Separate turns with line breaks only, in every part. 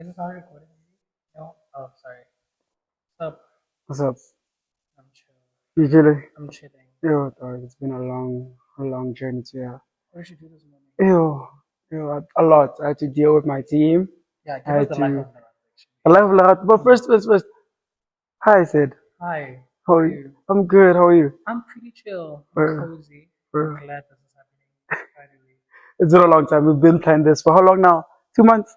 Is this already recording? No? Oh, sorry. What's up?
What's up?
I'm chill.
You chilling?
I'm chilling.
Yo, dog, it's been a long journey to here.
What did you do this morning?
A lot. I had to deal with my team.
Yeah,
I
give us
had
the life
to
of Lerato,
a
actually.
life of lot. But first, hi, Sid.
Hi.
How
How
are
are
you?
you?
I'm good. How are you?
I'm pretty chill. I'm
Uh,
cozy. I'm
uh,
glad this is happening. Finally.
it's been a long time. We've been planning this for how long now? 2 months.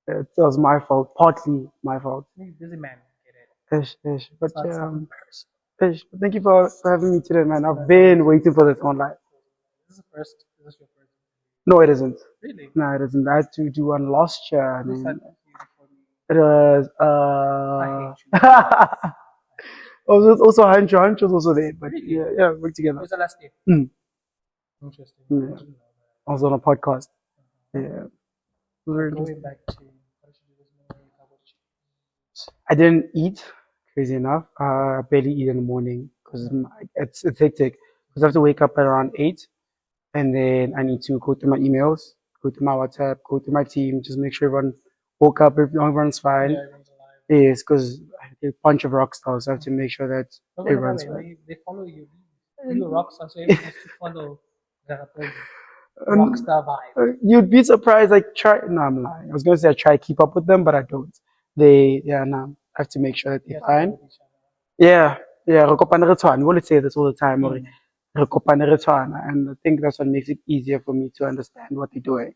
It was my fault. Partly my fault.
You're a busy man. Get it.
Ish. But
It's not
yeah,
something personal.
ish. But thank you for having me today, man. I've
That's all.
been waiting for this online.
This is the first. Is this your first?
No, it isn't.
Really?
No, it isn't. I had to do one last year. I
Who said
mean,
that to you before me?
it was
I hate you.
also Hancho. Hancho was also there, but
Really?
yeah, work together.
Where's the last name?
Mm,
Interesting. I
yeah.
didn't know
I was on a podcast.
that.
Yeah, it was
But
very
going
interesting.
back to what did you do this morning? How about you?
I didn't eat, crazy enough. I barely eat in the morning because it's hectic. Because I have to wake up at around 8, and then I need to go through my emails, go through my WhatsApp, go through my team, just make sure everyone woke up, everyone's
Yeah,
fine.
everyone's alive.
Yes, because a bunch of rock stars. I have to make sure that
But what about
everyone's
it?
fine.
They follow you. You a rock star, so everyone has to follow Lerato's rock
Um,
star vibe.
You'd be surprised. I try. No, I'm lying. I was gonna say I try to keep up with them, but I don't. Yeah, no. I have to make sure that
You
they're
have to go
fine.
with each other.
Yeah, yeah. Re kopane re tshwane. We always say this all the time. Re
Hmm.
re kopane re tshwana. And I think that's what makes it easier for me to understand what they're doing.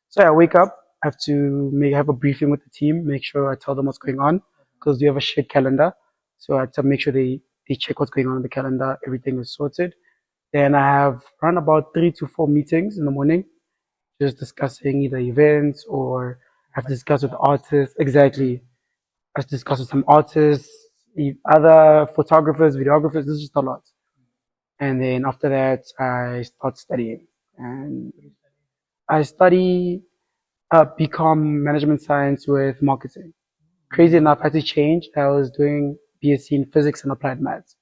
So I wake up. I have to have a briefing with the team. Make sure I tell them what's going on because we have a shared calendar. So I have to make sure they check what's going on in the calendar. Everything is sorted. Then I have around about 3 to 4 meetings in the morning just discussing either events or I've
Like
discussed with
jobs.
artists. Exactly. I've discussed with some artists, other photographers, videographers. This is just a lot. And then after that, I start studying. And
What do you study?
I study BCom management science with marketing. Crazy
Hmm.
enough, I had to change. I was doing BSc in physics and applied maths.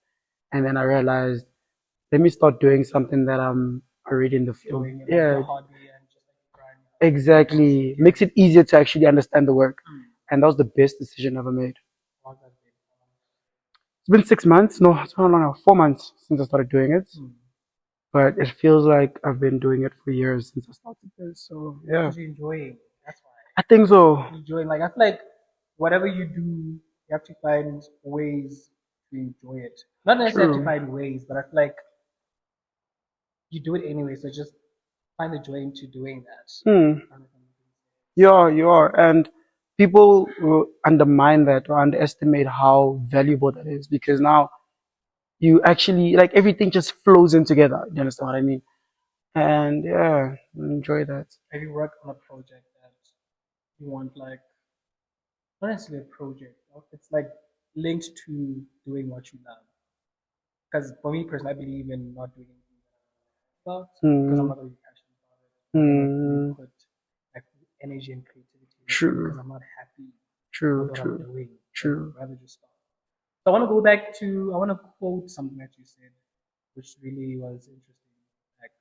And then I realized, let me start doing something that I'm already in the field.
Doing it like your
Yeah,
hobby and just like grind.
exactly.
Yeah.
Makes it easier to actually understand the work.
Hmm.
And that was the best decision I ever made.
How's that been?
It's been 6 months. No, it's been how long now? 4 months since I started doing it.
Hmm.
But it feels like I've been doing it for years since I started this. So yeah,
Because you're enjoying. That's why.
I think so.
You're enjoying. Like I feel like whatever you do, you have to find ways to enjoy it. Not necessarily have to
True.
find ways, but I feel like you do it anyway. So just find the joy into doing that.
Hmm.
I don't know if I'm making
You are. And people will undermine that or underestimate how valuable that is because now you actually, like, everything just flows in together. You understand what I mean? And yeah, enjoy that.
Have you worked on a project that you want, like, not necessarily a project, it's like linked to doing what you love? Because for me personally, I believe in not doing anything that I'm about because I'm
Hmm.
not really passionate about it. I'm not gonna really
Hmm.
put like energy and creativity into it because
True.
I'm not happy with
True.
what I'm
True.
doing. So
True.
I'd rather just stop. So I want to go back to, I want to quote something that you said, which really was interesting. Like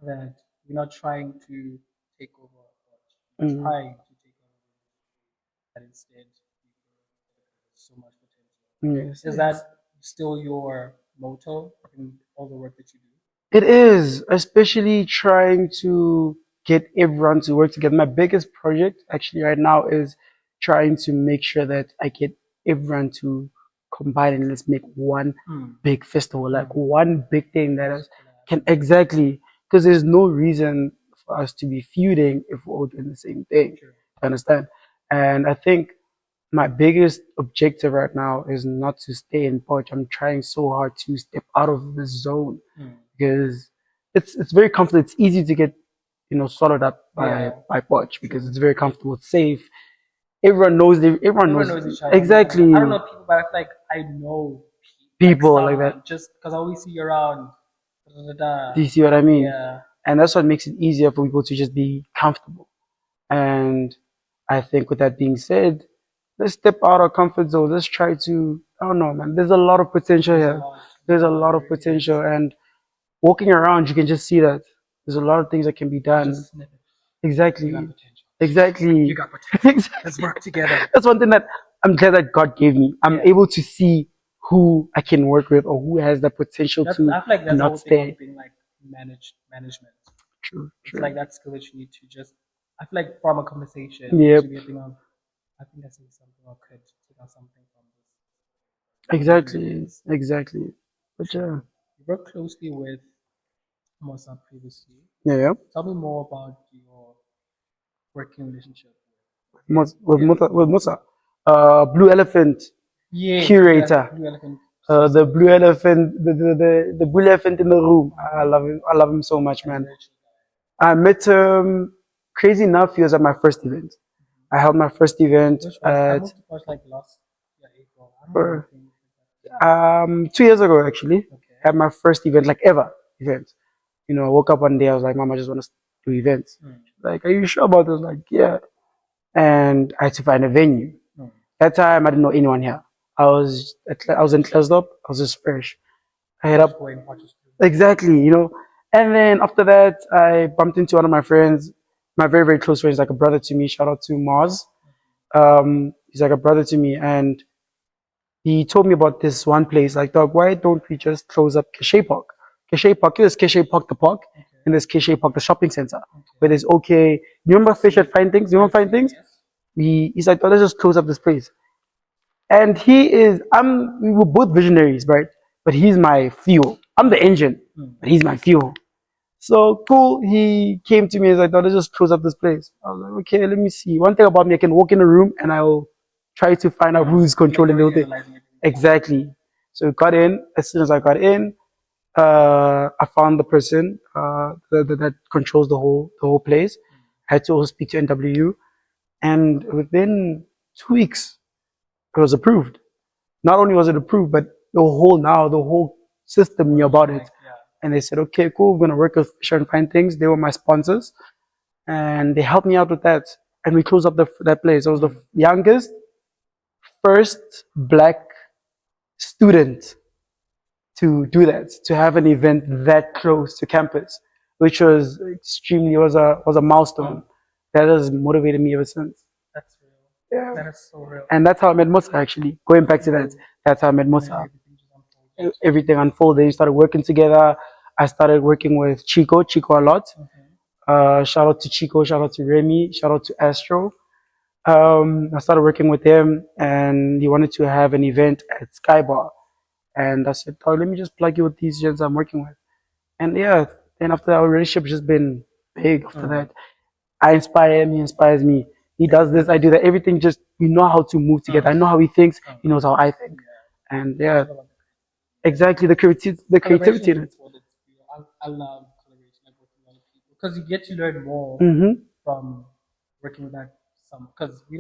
that you're not trying to take over a thought, you're
Mm.
trying to take over the industry, that instead there's so much potential.
Yes.
Is
Yes.
that still your motto in all the work that you do?
It is, especially trying to get everyone to work together. My biggest project actually right now is trying to make sure that I get everyone to combine and let's make one
Hmm.
big festival, like
Hmm.
one big thing that
Just
is, can
collab.
exactly, because there's no reason for us to be feuding if we're all doing the same thing.
True.
Understand? And I think my biggest objective right now is not to stay in Poch. I'm trying so hard to step out of this zone
Hmm.
because it's very comfortable. It's easy to get swallowed up
Yeah.
by Poch because
True.
it's very comfortable. It's safe. Everyone knows. Everyone
Everyone
knows
knows each other. I don't
exactly
know people, but I feel like I know like
people like that.
someone just because I always see you around. Da, da, da,
Do
da.
you see what I mean?
Yeah.
And that's what makes it easier for people to just be comfortable. And I think with that being said, let's step out our comfort zone. Let's try to, I don't know, man. There's a lot of potential
There's a
here.
lot.
There's
There's
a
a lot.
lot
There
of
really is.
potential. And walking around, you can just see that there's a lot of things that can be
It's
done.
just snippets of that
Exactly.
potential.
Exactly.
You got potential.
Exactly.
Let's work together.
That's one thing that I'm glad that God gave me. I'm
Yeah.
able to see who I can work with or who has the potential
I
to
feel like that's the
not
whole thing
stay.
of being like management.
True,
It's
true.
like that skill that you need to just. I feel like from a conversation
Yep,
to be a thing of. I think I say something or could take out something from this. Whatever it
exactly,
is.
exactly. But yeah,
True. You worked closely with Mossad previously.
yeah, yeah.
Tell me more about your working relationship with him.
With Musa, Blue Elephant
Yes,
curator,
Blue Elephant
the
specifically.
blue elephant, the blue elephant in the room. I love him. I love him so much,
That's
man.
very true.
I met him. Crazy enough, he was at my first event. I held my first event
Which was I
at
moved to Porsche like last year April. I don't know
for
anything.
2 years ago actually.
Okay.
Had my first event like ever event. You know, I woke up one day. I was like, Mom, I just want to do events.
Mm.
She's like, are you sure about this? Like, yeah. And I had to find a venue.
Mm.
That time, I didn't know anyone here. I was in Klesdorp. I was just fresh. I hit
Just
up
going Porsche.
exactly, you know. And then after that, I bumped into one of my friends, my very very close friends, like a brother to me. Shout out to Mars. He's like a brother to me, and he told me about this one place. Like, dog, why don't we just close up Keshe Park? Keshe Park, there's Keshe Park, the park,
Okay.
and there's Keshe Park, the shopping center, where
Okay.
there's okay. You remember Fish at Fine Things? You remember Fine Things?
Yes.
He's like, oh, let's just close up this place. And we were both visionaries, right? But he's my fuel. I'm the engine,
Mm.
but he's my fuel. So cool. He came to me and was like, no, let's just close up this place. I was like, okay, let me see. One thing about me, I can walk in a room and I'll try to find out who's
Like
controlling the whole
already
thing.
analyzing it.
Exactly. So we got in. As soon as I got in, I found the person that controls the whole place. I had to also speak to NWU, and within 2 weeks, it was approved. Not only was it approved, but the whole system knew about it.
Like, yeah.
And they said, okay, cool, we're gonna work with Fisher and Fine Things. They were my sponsors, and they helped me out with that. And we closed up that place. I was the youngest, first black student to do that, to have an event that close to campus, which was a milestone that has motivated me ever since.
That's real.
Yeah.
That is so real.
And that's how I met Musa actually. Going back to that, that's how I met Musa.
Everything just unfolds.
Everything unfolded. We started working together. I started working with Chico a lot. Shout out to Chico, shout out to Remy, shout out to Astro. I started working with him and he wanted to have an event at Skybar. And I said, oh, let me just plug you with these gents I'm working with. And yeah, then after that, our relationship's just been big after that. I inspire him, he inspires me. He does this, I do that. Everything just, we know how to move together. I know how he thinks, he knows how I think. And yeah, exactly the creativity in it.
Important to you. I love collaboration, like working with other people, because you get to learn more from working with that some. Because we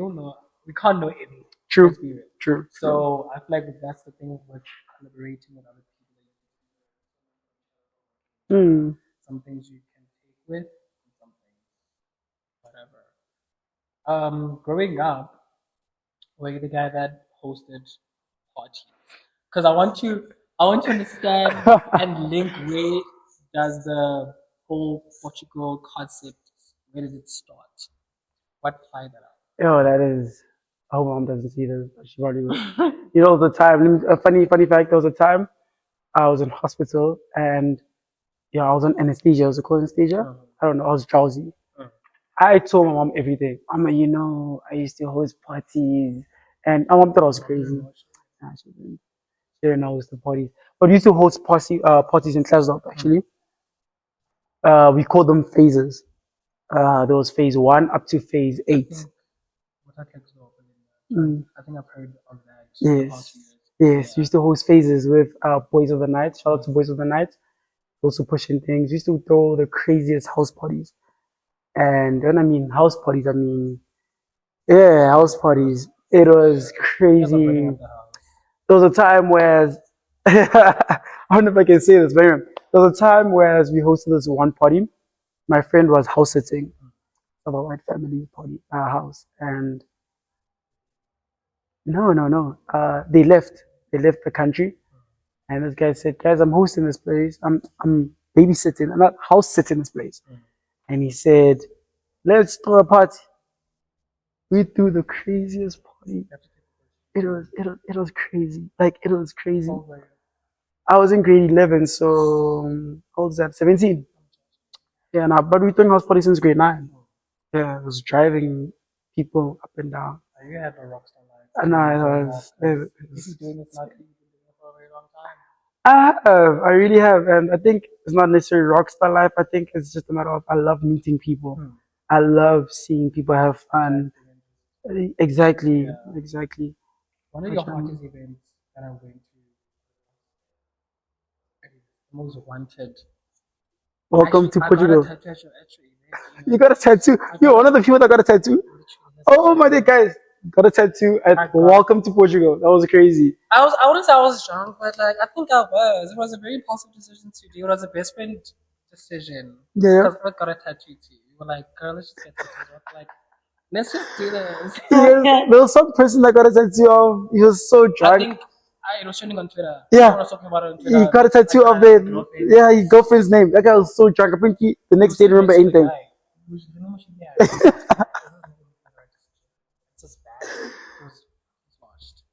can't know everything.
True,
Let's be real.
true.
So I feel like that's the thing with collaborating with other people.
Mm.
Some things you can take with, and some things whatever. Growing up, were you the guy that hosted parties? Because I want to understand and link where does the whole Portugal concept, where does it start? What fired that
Oh, that is. I hope mom doesn't see this. But she probably will. You know, the time. A funny fact. There was a time I was in hospital and yeah, I was on anesthesia. Was it called anesthesia?
up?
I don't know. I was drowsy. I told my mom everything. I'm like, I used to host parties, and my mom thought I was crazy. Nah, she didn't know host the parties, but we used to host parties in Klesdorp actually. We called them phases. There was phase 1 up to phase 8. Mm.
I think I've heard of that.
Yes. Yes. We used to host phases with Boys of the Night. Shout out to Boys of the Night. Also pushing things. We used to throw the craziest house parties. And when I mean house parties, I mean, yeah, house parties. It was crazy. There was a time where, I don't know if I can say this, but anyway, there was a time where we hosted this one party. My friend was house sitting of a white family party, house. And no. They left. They left the country. And this guy said, guys, I'm hosting this place. I'm babysitting. I'm not house sitting this place. And he said, let's throw a party. We threw the craziest party. It was crazy. Like it was crazy.
Oh, right.
I was in grade 11, so how old is that? 17. Yeah, nah, but we doing house party since grade 9. Yeah, I was driving people up and down.
You had a rockstar life.
And I was,
If you're doing this now, you've been doing it for a very long time.
I really have, and I think it's not necessarily rock star life. I think it's just a matter of I love meeting people. I love seeing people have fun. Exactly,
Yeah.
exactly.
One of your hottest events that I went to, the most wanted.
Welcome to
I
Portugal.
got a tattoo actually.
You got a tattoo. You're one of the people that got a tattoo. Oh my god, guys, got a tattoo at Welcome to Portugal. That was crazy.
I wouldn't say I was drunk, but like I think I was. It was a very impulsive decision to do. It was a best friend decision.
Yeah.
Because I got a tattoo too. We were like, girl, let's just get tattoos. Like, let's just do this.
There was some person that got a tattoo of. He was so drunk.
I think it was trending on Twitter.
Yeah.
Someone was talking about it on Twitter.
He got a tattoo of his girlfriend's name. That guy was so drunk. I think the next day didn't remember anything.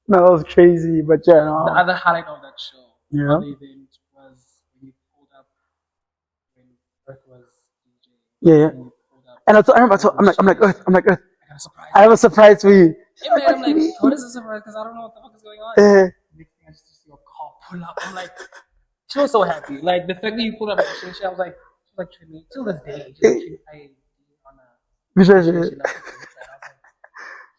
No, that was crazy, but yeah. No.
The other highlight of that show,
yeah,
the event was when you pulled up when Earth was DJ.
Yeah. And I remember I'm like Earth. I have a surprise for you.
Yeah, man, I'm like, what is this surprise? Because I don't know what the fuck is going on. Next thing I just see your car pull up. I'm like, she was so happy. Like the fact that you pulled up, she was like, treating me till this day.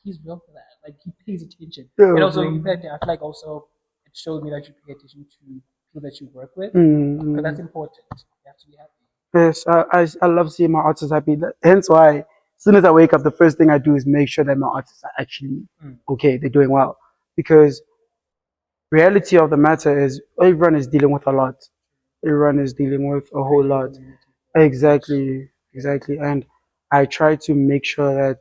He's real for that. Like he pays attention. And also, I feel like also it showed me that you pay attention to people that you work with because that's important. You have to be happy.
Yes, I love seeing my artists happy. Hence why, as soon as I wake up, the first thing I do is make sure that my artists are actually okay. They're doing well. Because reality of the matter is everyone is dealing with a lot. Everyone is dealing with a whole lot. Exactly. And I try to make sure that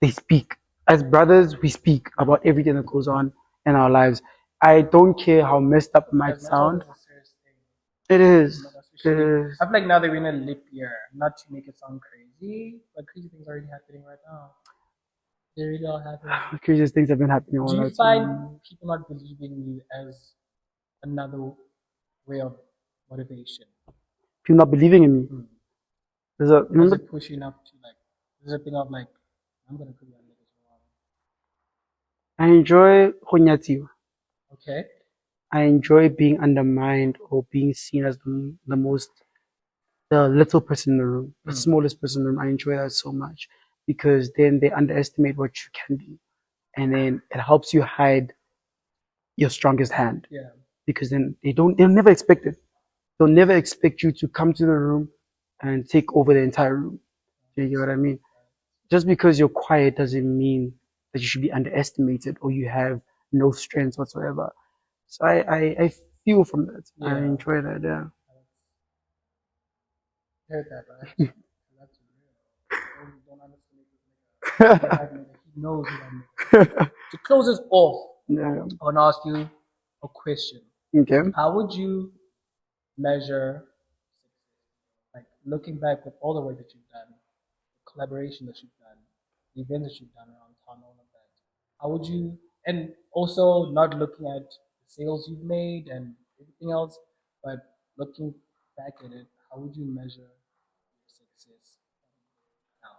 they speak. As brothers, we speak about everything that goes on in our lives. I don't care how messed up it might sound. It is.
I feel like now they're in a leap year, not to make it sound crazy, but crazy things are already happening right now. They really are happening.
The craziest things have been happening.
Do you find people not believing you as another way of motivation?
People not believing in me.
Does it push you enough to like? There's a thing of like, I'm gonna put you on this one.
I enjoy Honyatiwa.
Okay.
I enjoy being undermined or being seen as the little person in the room, the smallest person in the room. I enjoy that so much because then they underestimate what you can do, and then it helps you hide your strongest hand.
Yeah.
Because then they'll never expect it. They'll never expect you to come to the room and take over the entire room. Do you get what I mean? Just because you're quiet doesn't mean that you should be underestimated or you have no strength whatsoever. So I feel from that. Yeah. I enjoy that, yeah.
Heard that, right? That's real. Don't underestimate this. He knows what To close this off, I want to ask you a question.
Okay.
How would you measure, like looking back with all the work that you've done, the collaboration that you've done, the events that you've done around town, all of that? How would you, and also not looking at the sales you've made and everything else, but looking back at it, how would you measure your success now?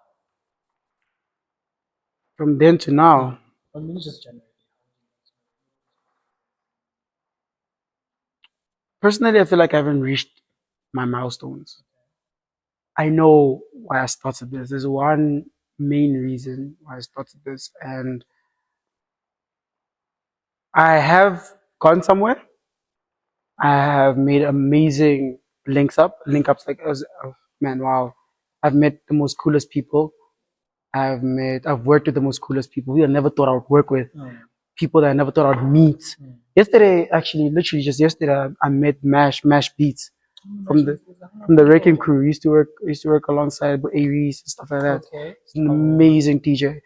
From then to now?
Or maybe just generally.
Personally, I feel like I haven't reached my milestones. I know why I started this. There's one main reason why I started this, and I have gone somewhere. I have made amazing link ups. Like, man, wow! I've met the most coolest people. I've worked with the most coolest people. I never thought I would work with. People that I never thought I'd meet. Yesterday, actually, literally just yesterday, I met Mash Beats from the Wrecking Crew. Used to work alongside Aries and stuff like that.
Okay.
He's an amazing DJ.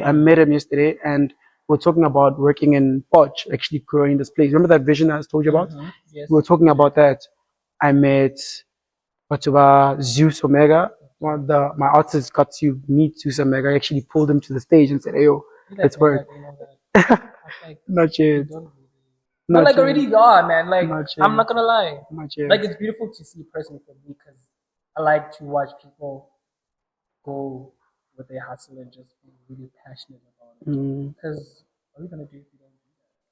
I met him yesterday, and we're talking about working in Poch, actually growing this place. Remember that vision I told you about?
Yes.
We were talking about that. I met Zeus Omega. my artist got to meet Susa Meg. I actually pulled him to the stage and said, "Hey, yo, let's work." Not yet.
No,
Not
like
yet.
already gone, man. Like
Not
I'm
yet.
not gonna lie.
Not yet.
Like it's beautiful to see personally for me because I like to watch people go with their hustle and just be really passionate about it. Because what are you gonna do if you don't do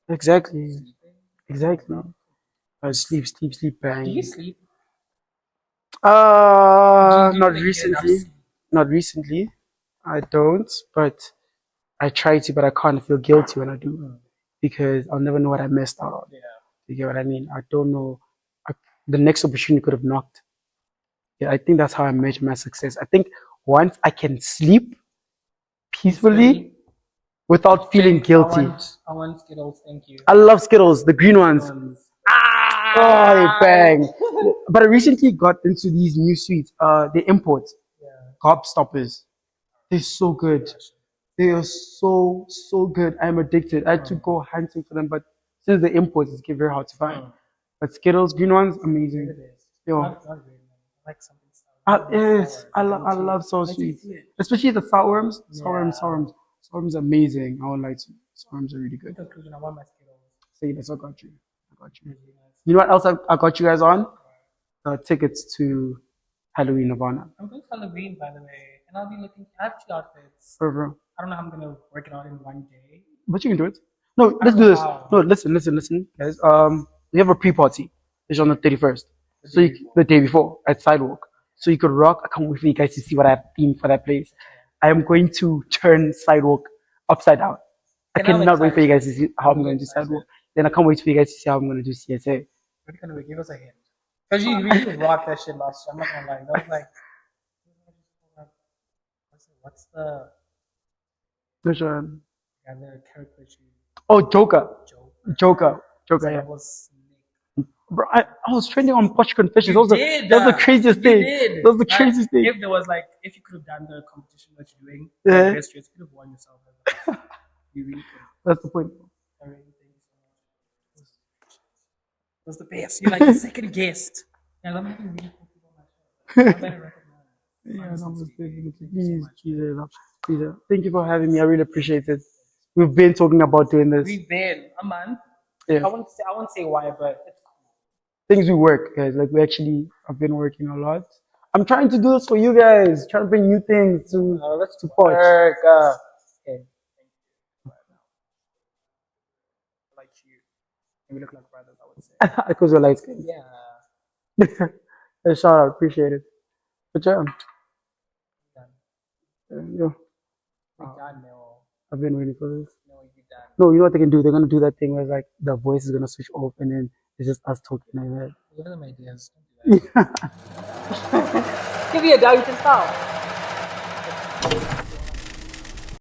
that?
Exactly.
Sleeping?
Exactly. Sleep,
Do you
bang.
sleep? Do you
Not
feel like you get enough
recently.
sleep?
Not recently. I don't, but I try to, but I can't feel guilty when I do because I'll never know what I missed out on.
Yeah.
You get what I mean? I don't know. The next opportunity could have knocked. Yeah, I think that's how I measure my success. I think once I can sleep peacefully without feeling
Drinks, I
guilty.
want Skittles, thank you.
I love Skittles, the green ones. Oh, bang. But I recently got into these new sweets. They import. Gobstoppers. They're so good. They are so good. I'm addicted. I had to go hunting for them, but since the imports, it's very hard to find. But Skittles, green ones, amazing. Yo.
Not really. I like something
Yes, I love sour sweets, especially the sourworms. Sourworms are amazing. I won't lie to you. Sourworms are really good.
In conclusion, I want my Skittles.
Say this, I got you. You know what else I got you guys on? Tickets to Halloween Nirvana.
I'm going to Halloween, by the way, and I'll be looking. I have 2 outfits.
Bro.
I don't know how I'm gonna work it out in one day.
But you can do it. No, let's do this. No, listen, guys. We have a pre-party. It's on the 31st. So the day before at Sidewalk. So you could rock. I can't wait for you guys to see what I have themed for that place. I am going to turn Sidewalk upside down. I cannot wait for you guys to see how I'm going to do Sidewalk. Then I can't wait for you guys to see how I'm going to do CSA.
What are you gonna give us a hint? Because you really rocked that shit last year. I'm not gonna lie. That was like, what's the
Which one?
yeah, the character she?
Oh, Joker.
So
Yeah.
that was
Bro, I was trending on Posh Confessions.
You
That was the craziest
You
thing.
did.
That was the craziest thing.
If there was like, if you could have done the competition that you're doing,
Yeah.
best dress, you could have won yourself. You really could.
That's the point.
I really think so. It was the best. You're like the second guest. Yeah, I'm making really cool people on my show. I better recognize.
Yeah, no, most definitely. Please. Thank you for having me. I really appreciate it. We've been talking about doing this.
We've been a month.
Yeah.
I won't say why, but it's cool.
Things we work, guys. Like we actually have been working a lot. I'm trying to do this for you guys. Trying to bring new things to
let's
support.
Work. Okay. Like you. And we look like brothers, I would say.
Because we're light skinned.
Yeah.
Hey, shout out, appreciate it. But yeah. Yeah.
We're done now.
I've been waiting for this.
No, you're done.
No, you know what they can do? They're gonna do that thing where like the voice is gonna switch off and then it's just us talking like that.
Give them ideas. Don't do that. Give me a doubt, you can stop.